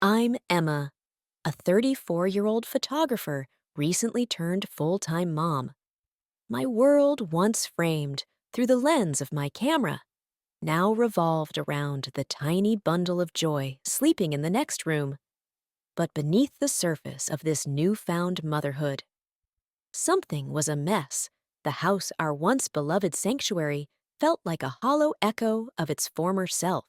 I'm Emma, a 34-year-old photographer recently turned full-time mom. My world, once framed through the lens of my camera, now revolved around the tiny bundle of joy sleeping in the next room. But beneath the surface of this newfound motherhood, something was amiss. The house, our once beloved sanctuary, felt like a hollow echo of its former self.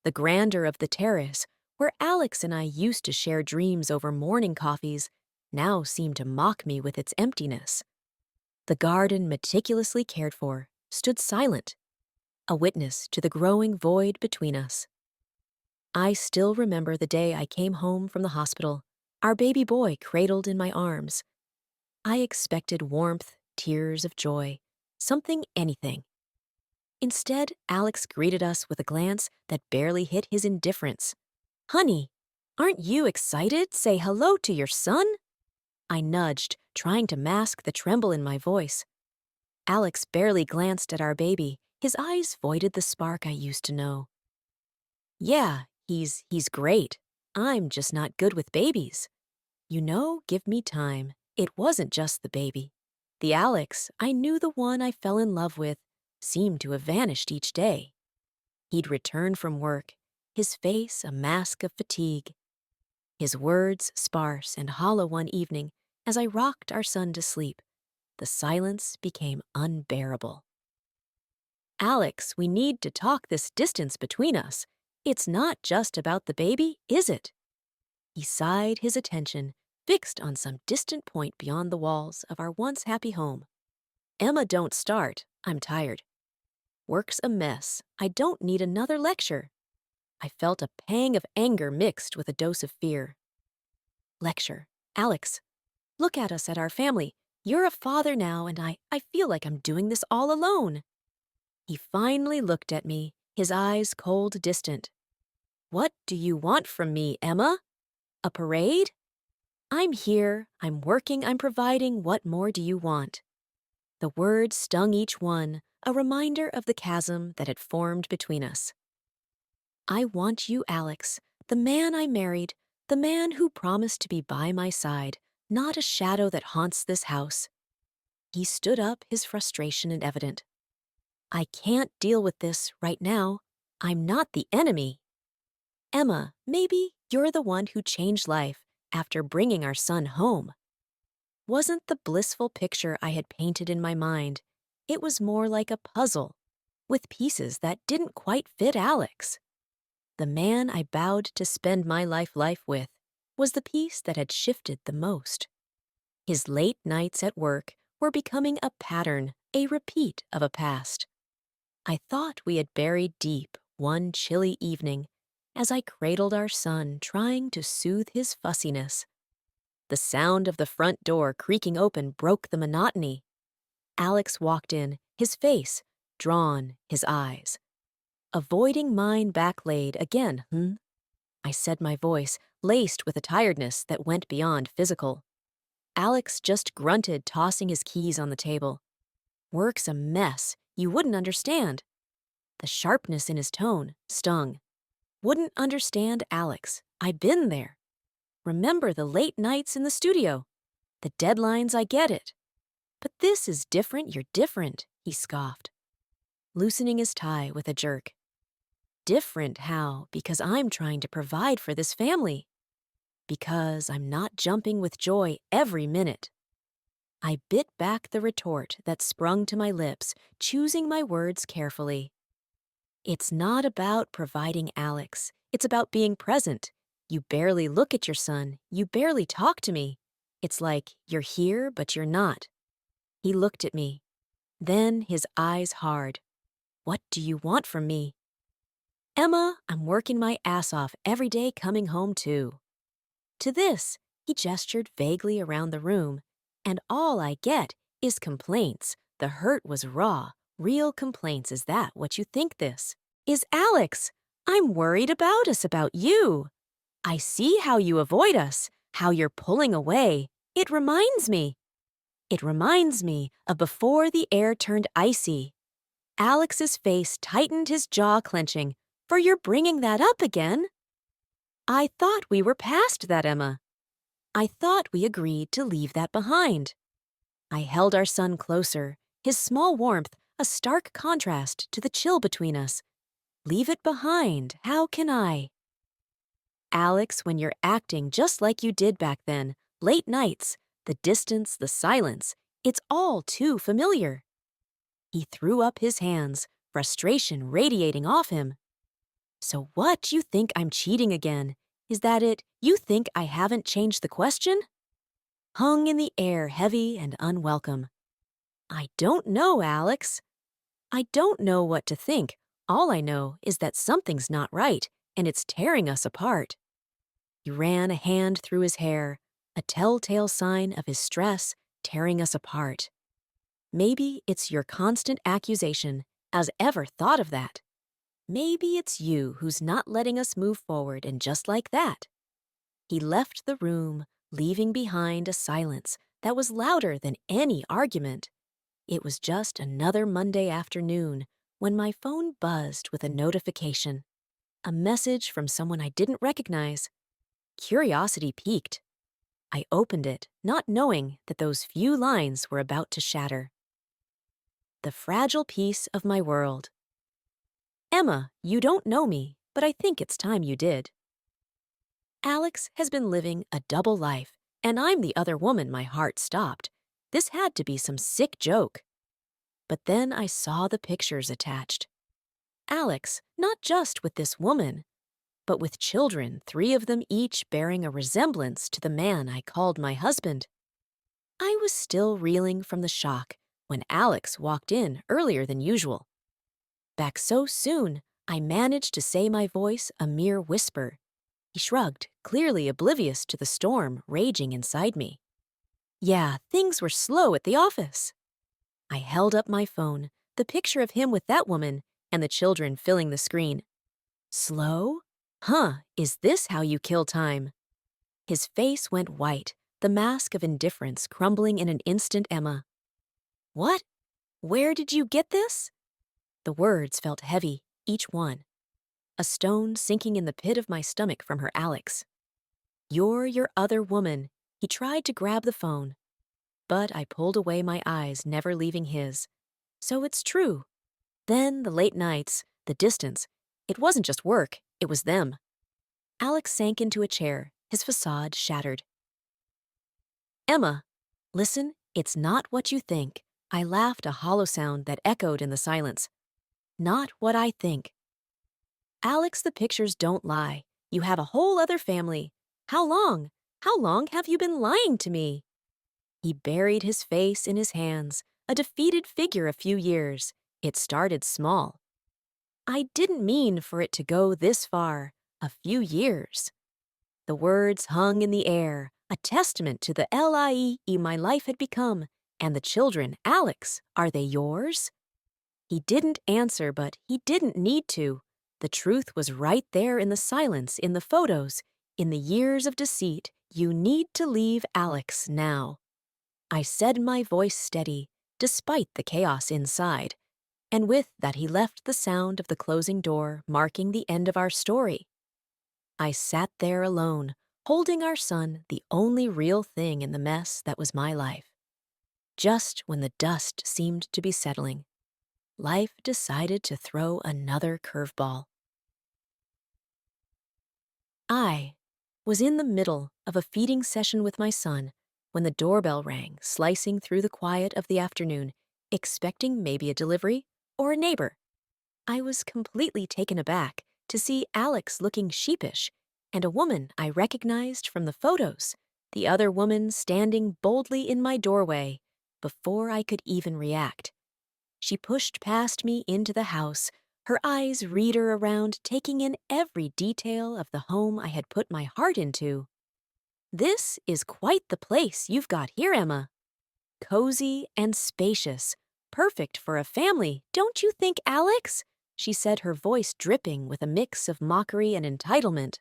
The grandeur of the terrace, where Alex and I used to share dreams over morning coffees, now seemed to mock me with its emptiness. The garden, meticulously cared for, stood silent, a witness to the growing void between us. I still remember the day I came home from the hospital, our baby boy cradled in my arms. I expected warmth, tears of joy, anything. Instead, Alex greeted us with a glance that barely hid his indifference. "Honey, aren't you excited? Say hello to your son?" I nudged, trying to mask the tremble in my voice. Alex barely glanced at our baby. His eyes voided the spark I used to know. "Yeah, he's great. I'm just not good with babies. Give me time. It wasn't just the baby. The Alex, I knew, the one I fell in love with, seemed to have vanished each day. He'd return from work, his face a mask of fatigue, his words sparse and hollow one evening as I rocked our son to sleep. The silence became unbearable. "Alex, we need to talk. This distance between us. It's not just about the baby, is it?" He sighed, his attention fixed on some distant point beyond the walls of our once happy home. "Emma, don't start. I'm tired. Work's a mess. I don't need another lecture." I felt a pang of anger mixed with a dose of fear. "Lecture. Alex, look at us, at our family. You're a father now, and I feel like I'm doing this all alone." He finally looked at me, his eyes cold, distant. "What do you want from me, Emma? A parade? I'm here, I'm working, I'm providing. What more do you want?" The words stung, each one a reminder of the chasm that had formed between us. "I want you, Alex, the man I married, the man who promised to be by my side, not a shadow that haunts this house." He stood up, his frustration evident. "I can't deal with this right now. I'm not the enemy. Emma, maybe you're the one who changed life after bringing our son home." Wasn't the blissful picture I had painted in my mind. It was more like a puzzle, with pieces that didn't quite fit Alex. The man I vowed to spend my life with was the piece that had shifted the most. His late nights at work were becoming a pattern, a repeat of a past I thought we had buried deep one chilly evening as I cradled our son, trying to soothe his fussiness. The sound of the front door creaking open broke the monotony. Alex walked in, his face drawn, his eyes avoiding mine, backlayed again. I said, my voice laced with a tiredness that went beyond physical. Alex just grunted, tossing his keys on the table. "Work's a mess. You wouldn't understand." The sharpness in his tone stung. "Wouldn't understand, Alex. I've been there. Remember the late nights in the studio? The deadlines, I get it. But this is different. You're different," he scoffed, loosening his tie with a jerk. "Different how? Because I'm trying to provide for this family. Because I'm not jumping with joy every minute." I bit back the retort that sprung to my lips, choosing my words carefully. "It's not about providing, Alex. It's about being present. You barely look at your son. You barely talk to me. It's like you're here, but you're not." He looked at me. Then his eyes hard. "What do you want from me?" "Emma, I'm working my ass off every day, coming home too." To this, he gestured vaguely around the room, and all I get is complaints. The hurt was raw, real complaints. "Is that what you think this is, Alex? I'm worried about us, about you. I see how you avoid us, how you're pulling away. It reminds me of before the air turned icy." Alex's face tightened, his jaw clenching. "For you're bringing that up again." I thought we were past that, Emma. I thought we agreed to leave that behind. I held our son closer, his small warmth a stark contrast to the chill between us. Leave it behind, how can I? Alex, when you're acting just like you did back then, late nights, the distance, the silence, it's all too familiar. He threw up his hands, frustration radiating off him. So what, you think I'm cheating again? Is that it? You think I haven't changed the question? Hung in the air, heavy and unwelcome. I don't know, Alex. I don't know what to think. All I know is that something's not right, and it's tearing us apart. He ran a hand through his hair, a telltale sign of his stress tearing us apart. Maybe it's your constant accusation, as ever thought of that. Maybe it's you who's not letting us move forward, and just like that. He left the room, leaving behind a silence that was louder than any argument. It was just another Monday afternoon when my phone buzzed with a notification. A message from someone I didn't recognize. Curiosity piqued. I opened it, not knowing that those few lines were about to shatter. The fragile piece of my world. Emma, you don't know me, but I think it's time you did. Alex has been living a double life, and I'm the other woman my heart stopped. This had to be some sick joke. But then I saw the pictures attached. Alex, not just with this woman, but with children, 3 of them each bearing a resemblance to the man I called my husband. I was still reeling from the shock when Alex walked in earlier than usual. Back so soon, I managed to say my voice a mere whisper. He shrugged, clearly oblivious to the storm raging inside me. Yeah, things were slow at the office. I held up my phone, the picture of him with that woman, and the children filling the screen. Slow? Huh, is this how you kill time? His face went white, the mask of indifference crumbling in an instant. Emma. What? Where did you get this? The words felt heavy, each one. A stone sinking in the pit of my stomach from her Alex. You're your other woman. He tried to grab the phone. But I pulled away, my eyes never leaving his. So it's true. Then the late nights, the distance. It wasn't just work, it was them. Alex sank into a chair, his facade shattered. Emma, listen, it's not what you think. I laughed, a hollow sound that echoed in the silence. Not what I think. Alex, the pictures don't lie. You have a whole other family. How long? How long have you been lying to me? He buried his face in his hands, a defeated figure. A few years. It started small. I didn't mean for it to go this far. A few years. The words hung in the air, a testament to the lie my life had become. And the children, Alex, are they yours? He didn't answer, but he didn't need to. The truth was right there in the silence, in the photos, in the years of deceit. You need to leave Alex now. I said, my voice steady, despite the chaos inside. And with that he left the sound of the closing door, marking the end of our story. I sat there alone, holding our son, the only real thing in the mess that was my life. Just when the dust seemed to be settling, life decided to throw another curveball. I was in the middle of a feeding session with my son when the doorbell rang, slicing through the quiet of the afternoon, expecting maybe a delivery or a neighbor. I was completely taken aback to see Alex looking sheepish and a woman I recognized from the photos, the other woman standing boldly in my doorway before I could even react. She pushed past me into the house, her eyes reader around, taking in every detail of the home I had put my heart into. This is quite the place you've got here, Emma. Cozy and spacious, perfect for a family, don't you think, Alex? She said, her voice dripping with a mix of mockery and entitlement.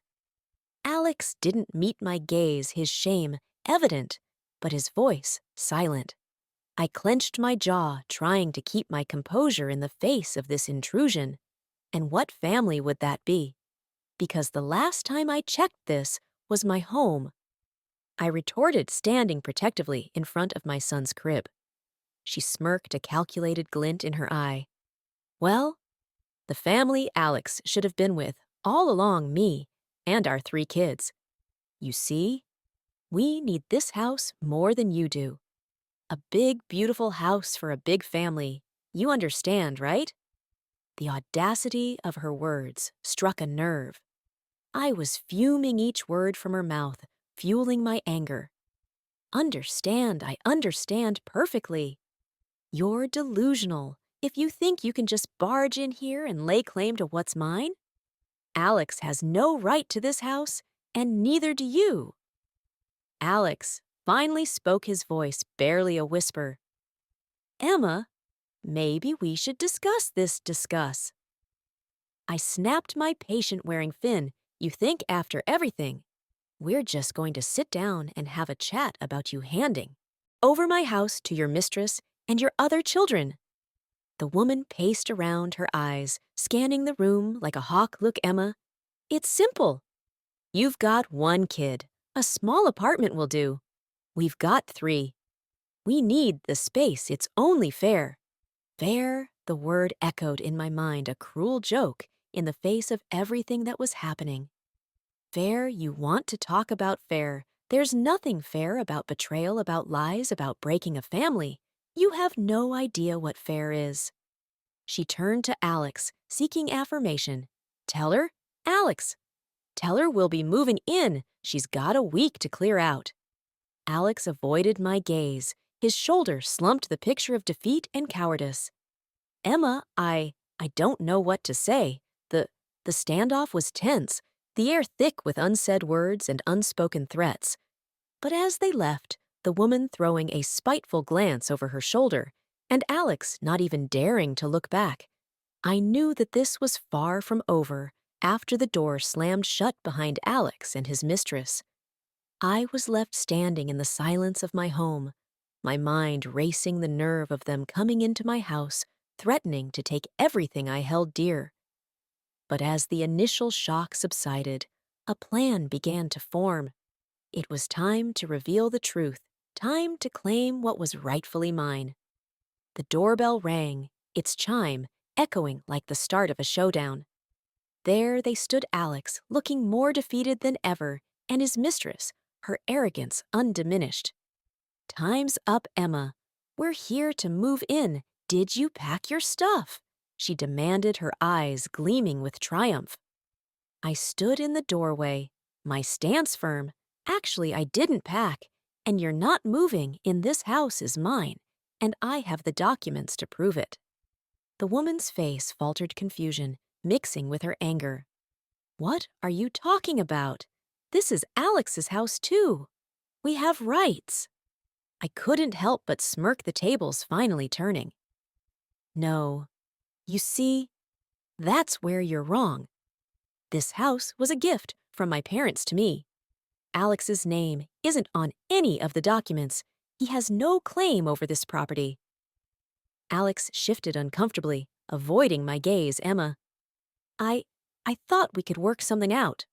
Alex didn't meet my gaze, his shame evident, but his voice silent. I clenched my jaw, trying to keep my composure in the face of this intrusion. And what family would that be? Because the last time I checked this was my home. I retorted, standing protectively in front of my son's crib. She smirked, a calculated glint in her eye. Well, the family Alex should have been with, all along me and our 3 kids. You see, we need this house more than you do. A big, beautiful house for a big family. You understand, right? The audacity of her words struck a nerve. I was fuming each word from her mouth, fueling my anger. I understand perfectly. You're delusional if you think you can just barge in here and lay claim to what's mine. Alex has no right to this house, and neither do you. Alex finally spoke, his voice barely a whisper. Emma, maybe we should discuss. I snapped my patient-wearing fin. You think after everything, we're just going to sit down and have a chat about you handing over my house to your mistress and your other children. The woman paced around, her eyes scanning the room like a hawk. Look, Emma, it's simple. You've got 1 kid. A small apartment will do. We've got 3. We need the space. It's only fair. Fair, the word echoed in my mind, a cruel joke in the face of everything that was happening. Fair, you want to talk about fair. There's nothing fair about betrayal, about lies, about breaking a family. You have no idea what fair is. She turned to Alex, seeking affirmation. Tell her, Alex. Tell her we'll be moving in. She's got a week to clear out. Alex avoided my gaze. His shoulder slumped, the picture of defeat and cowardice. Emma, I don't know what to say. The standoff was tense, the air thick with unsaid words and unspoken threats. But as they left, the woman throwing a spiteful glance over her shoulder, and Alex not even daring to look back, I knew that this was far from over. After the door slammed shut behind Alex and his mistress, I was left standing in the silence of my home, my mind racing, the nerve of them coming into my house, threatening to take everything I held dear. But as the initial shock subsided, a plan began to form. It was time to reveal the truth, time to claim what was rightfully mine. The doorbell rang, its chime echoing like the start of a showdown. There they stood, Alex, looking more defeated than ever, and his mistress, her arrogance undiminished. Time's up, Emma. We're here to move in. Did you pack your stuff? She demanded, her eyes gleaming with triumph. I stood in the doorway, my stance firm. Actually, I didn't pack, and you're not moving in. This house is mine, and I have the documents to prove it. The woman's face faltered confusion, mixing with her anger. What are you talking about? This is Alex's house, too. We have rights. I couldn't help but smirk, the tables finally turning. No. You see, that's where you're wrong. This house was a gift from my parents to me. Alex's name isn't on any of the documents. He has no claim over this property. Alex shifted uncomfortably, avoiding my gaze. Emma, I thought we could work something out.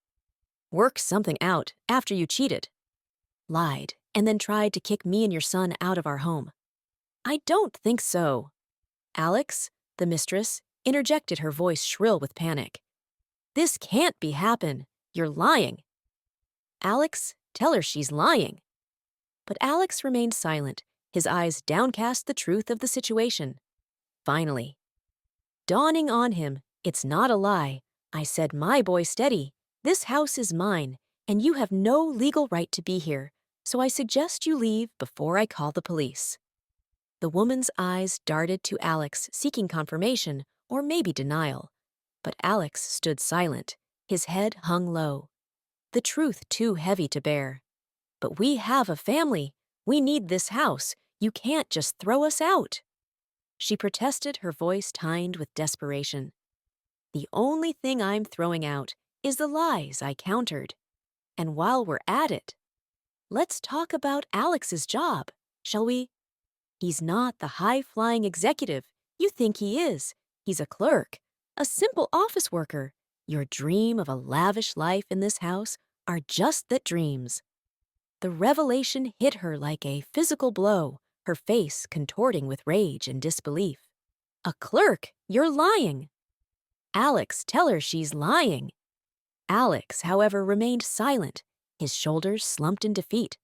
Work something out after you cheated, lied, and then tried to kick me and your son out of our home. I don't think so. Alex, the mistress, interjected, her voice shrill with panic. This can't be happen. You're lying. Alex, tell her she's lying. But Alex remained silent, his eyes downcast, the truth of the situation. Finally, dawning on him, it's not a lie. I said, my boy, steady. This house is mine, and you have no legal right to be here, so I suggest you leave before I call the police. The woman's eyes darted to Alex, seeking confirmation or maybe denial. But Alex stood silent, his head hung low. The truth too heavy to bear. But we have a family. We need this house. You can't just throw us out. She protested, her voice tined with desperation. The only thing I'm throwing out is the lies I countered. And while we're at it, let's talk about Alex's job, shall we? He's not the high-flying executive you think he is. He's a clerk, a simple office worker, Your dream of a lavish life in this house are just that, dreams. The revelation hit her like a physical blow, her face contorting with rage and disbelief. A clerk, you're lying. Alex, tell her she's lying. Alex, however, remained silent, his shoulders slumped in defeat.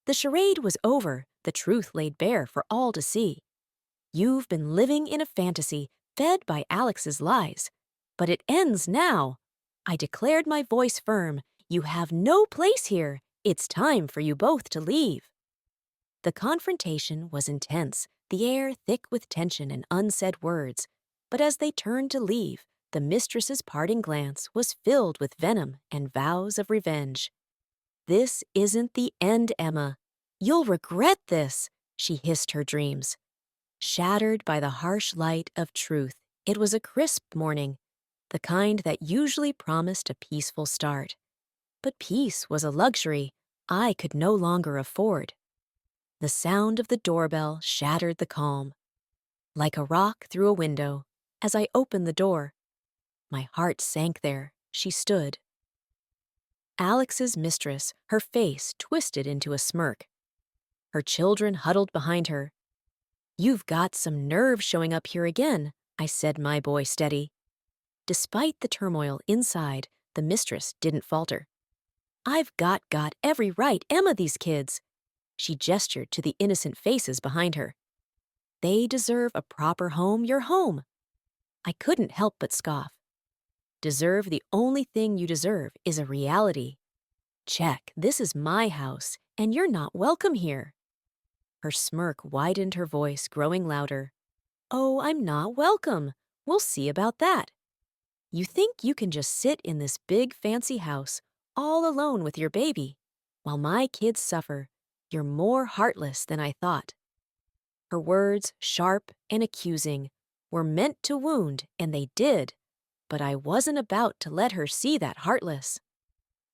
The charade was over, the truth laid bare for all to see. You've been living in a fantasy, fed by Alex's lies. But it ends now. I declared, my voice firm. You have no place here. It's time for you both to leave. The confrontation was intense, the air thick with tension and unsaid words. But as they turned to leave, the mistress's parting glance was filled with venom and vows of revenge. This isn't the end, Emma. You'll regret this, she hissed her dreams. Shattered by the harsh light of truth, it was a crisp morning, the kind that usually promised a peaceful start. But peace was a luxury I could no longer afford. The sound of the doorbell shattered the calm. Like a rock through a window, as I opened the door, my heart sank there. She stood. Alex's mistress, her face twisted into a smirk. Her children huddled behind her. You've got some nerve showing up here again, I said, my boy steady. Despite the turmoil inside, the mistress didn't falter. I've got every right, Emma, these kids. She gestured to the innocent faces behind her. They deserve a proper home, your home. I couldn't help but scoff. Deserve, the only thing you deserve is a reality. Check, this is my house, and you're not welcome here. Her smirk widened, her voice growing louder. Oh, I'm not welcome. We'll see about that. You think you can just sit in this big fancy house, all alone with your baby, while my kids suffer. You're more heartless than I thought. Her words, sharp and accusing, were meant to wound, and they did. But I wasn't about to let her see that heartless.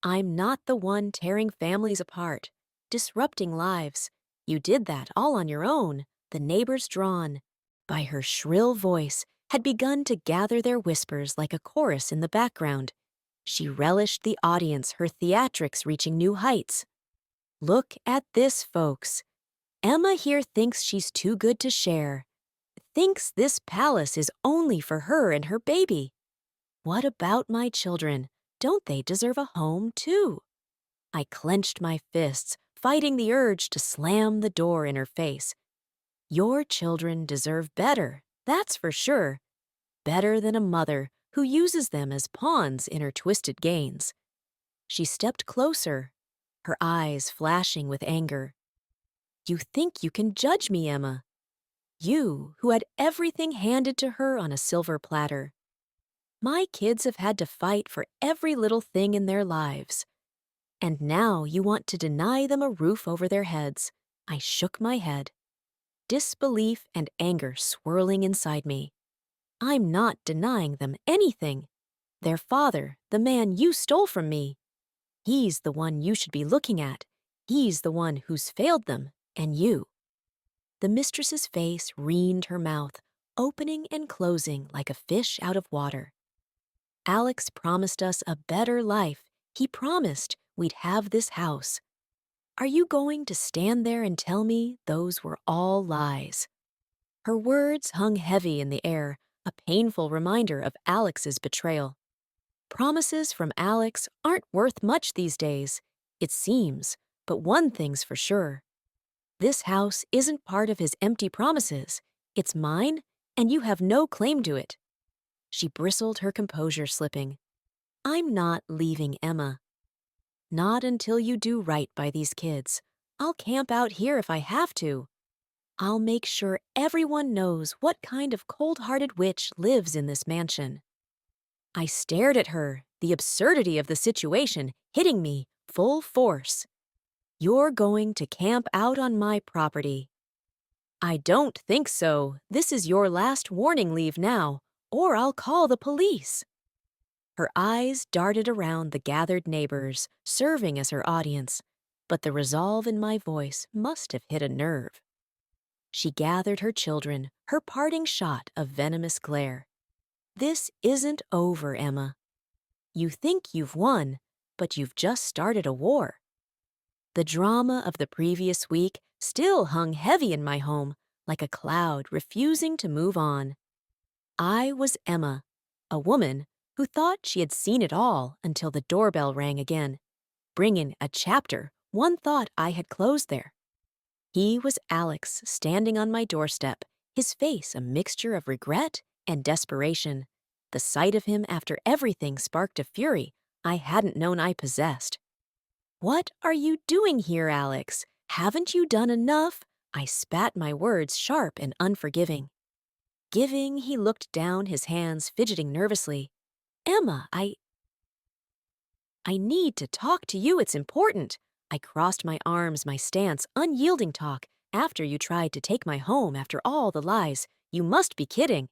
I'm not the one tearing families apart, disrupting lives. You did that all on your own. The neighbors, drawn by her shrill voice, had begun to gather their whispers like a chorus in the background. She relished the audience, her theatrics reaching new heights. Look at this, folks. Emma here thinks she's too good to share. Thinks this palace is only for her and her baby. What about my children? Don't they deserve a home, too? I clenched my fists, fighting the urge to slam the door in her face. Your children deserve better, that's for sure. Better than a mother who uses them as pawns in her twisted gains. She stepped closer, her eyes flashing with anger. You think you can judge me, Emma? You, who had everything handed to her on a silver platter. My kids have had to fight for every little thing in their lives. And now you want to deny them a roof over their heads. I shook my head. Disbelief and anger swirling inside me. I'm not denying them anything. Their father, the man you stole from me. He's the one you should be looking at. He's the one who's failed them, and you. The mistress's face reamed, her mouth, opening and closing like a fish out of water. Alex promised us a better life. He promised we'd have this house. Are you going to stand there and tell me those were all lies? Her words hung heavy in the air, a painful reminder of Alex's betrayal. Promises from Alex aren't worth much these days, it seems, but one thing's for sure. This house isn't part of his empty promises. It's mine, and you have no claim to it. She bristled, her composure slipping. I'm not leaving, Emma. Not until you do right by these kids. I'll camp out here if I have to. I'll make sure everyone knows what kind of cold-hearted witch lives in this mansion. I stared at her, the absurdity of the situation hitting me full force. You're going to camp out on my property. I don't think so. This is your last warning, leave now, or I'll call the police. Her eyes darted around the gathered neighbors, serving as her audience, but the resolve in my voice must have hit a nerve. She gathered her children, her parting shot of venomous glare. This isn't over, Emma. You think you've won, but you've just started a war. The drama of the previous week still hung heavy in my home, like a cloud refusing to move on. I was Emma, a woman who thought she had seen it all until the doorbell rang again, bringing a chapter one thought I had closed there. He was Alex, standing on my doorstep, his face a mixture of regret and desperation. The sight of him after everything sparked a fury I hadn't known I possessed. "What are you doing here, Alex? Haven't you done enough?" I spat my words sharp and unforgiving. Giving, he looked down, his hands fidgeting nervously. "Emma, I need to talk to you, it's important." I crossed my arms, my stance, unyielding talk. "After you tried to take my home, after all the lies, you must be kidding."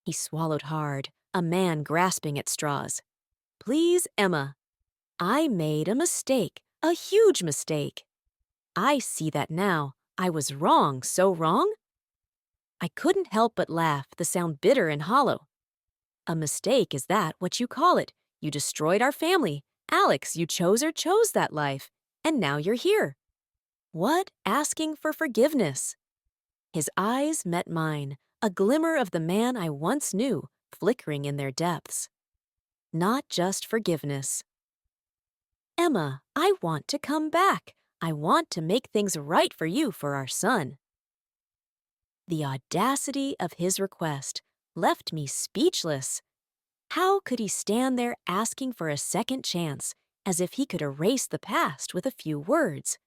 He swallowed hard, a man grasping at straws. "Please, Emma, I made a mistake, a huge mistake. I see that now. I was wrong, so wrong?" I couldn't help but laugh, the sound bitter and hollow. "A mistake, is that what you call it? You destroyed our family. Alex, you chose that life. And now you're here. What? Asking for forgiveness?" His eyes met mine, a glimmer of the man I once knew, flickering in their depths. "Not just forgiveness. Emma, I want to come back. I want to make things right for you, for our son." The audacity of his request left me speechless. How could he stand there asking for a second chance, as if he could erase the past with a few words?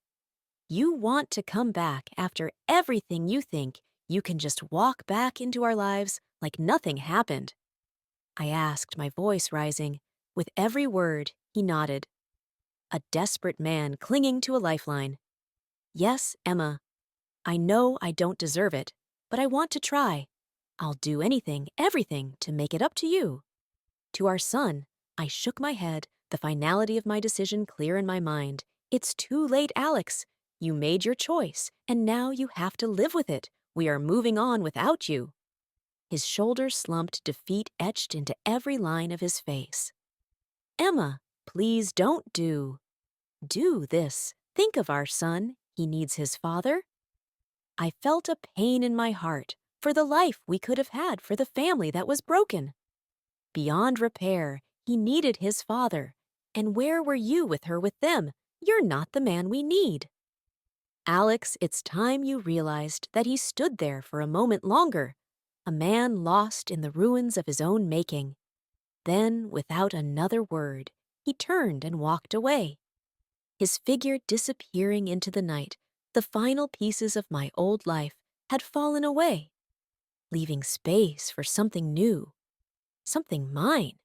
"You want to come back after everything, you think you can just walk back into our lives like nothing happened?" I asked, my voice rising. With every word, he nodded. A desperate man clinging to a lifeline. "Yes, Emma. I know I don't deserve it, but I want to try. I'll do anything, everything, to make it up to you. To our son." I shook my head, the finality of my decision clear in my mind. "It's too late, Alex. You made your choice, and now you have to live with it. We are moving on without you." His shoulders slumped, defeat etched into every line of his face. "Emma, please don't do this. Think of our son. He needs his father." I felt a pain in my heart for the life we could have had, for the family that was broken. Beyond repair, he needed his father. And where were you with her, with them? You're not the man we need. "Alex, it's time you realized that he stood there for a moment longer, a man lost in the ruins of his own making." Then, without another word, he turned and walked away. His figure disappearing into the night, the final pieces of my old life had fallen away, leaving space for something new, something mine.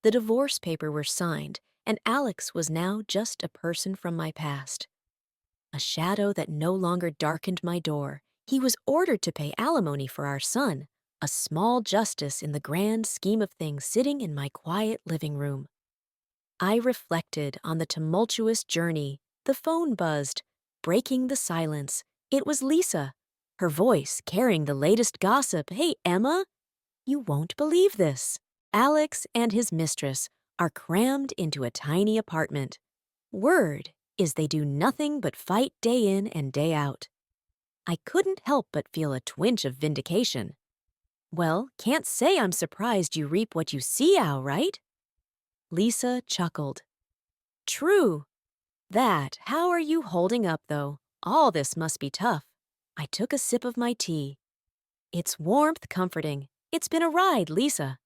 The divorce papers were signed, and Alex was now just a person from my past. A shadow that no longer darkened my door. He was ordered to pay alimony for our son, a small justice in the grand scheme of things sitting in my quiet living room. I reflected on the tumultuous journey. The phone buzzed, breaking the silence. It was Lisa, her voice carrying the latest gossip. "Hey, Emma, you won't believe this. Alex and his mistress are crammed into a tiny apartment. Word is they do nothing but fight day in and day out." I couldn't help but feel a twinge of vindication. "Well, can't say I'm surprised you reap what you see, Al, right?" Lisa chuckled. "True. That. How are you holding up, though? All this must be tough." I took a sip of my tea. "It's warmth, comforting. It's been a ride, Lisa.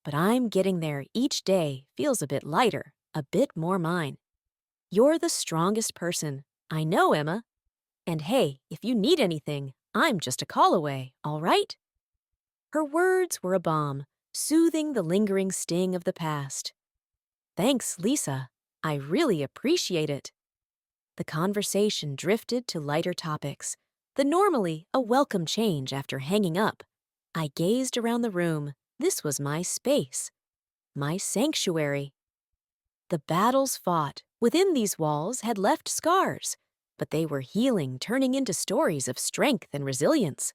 But I'm getting there. Each day feels a bit lighter, a bit more mine. You're the strongest person. I know, Emma. And hey, if you need anything, I'm just a call away, all right?" Her words were a balm, soothing the lingering sting of the past. "Thanks, Lisa. I really appreciate it." The conversation drifted to lighter topics, the normally a welcome change after hanging up. I gazed around the room. This was my space, my sanctuary. The battles fought within these walls had left scars, but they were healing, turning into stories of strength and resilience.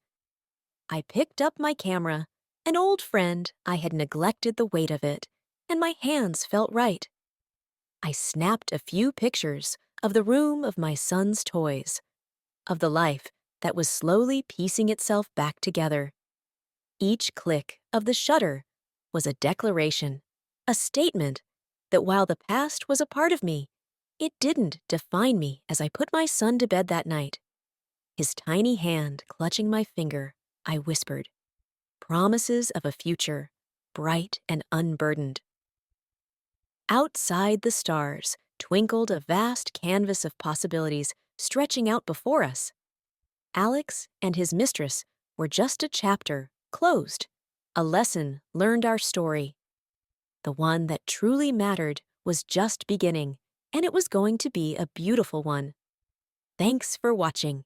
I picked up my camera, an old friend. I had neglected the weight of it. and my hands felt right. I snapped a few pictures of the room of my son's toys, of the life that was slowly piecing itself back together. Each click of the shutter was a declaration, a statement that while the past was a part of me, it didn't define me as I put my son to bed that night. His tiny hand clutching my finger, I whispered, promises of a future, bright and unburdened. Outside the stars twinkled a vast canvas of possibilities stretching out before us. Alex and his mistress were just a chapter, closed, a lesson learned our story. The one that truly mattered was just beginning, and it was going to be a beautiful one. Thanks for watching.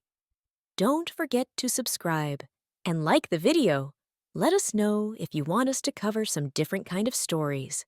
Don't forget to subscribe and like the video. Let us know if you want us to cover some different kind of stories.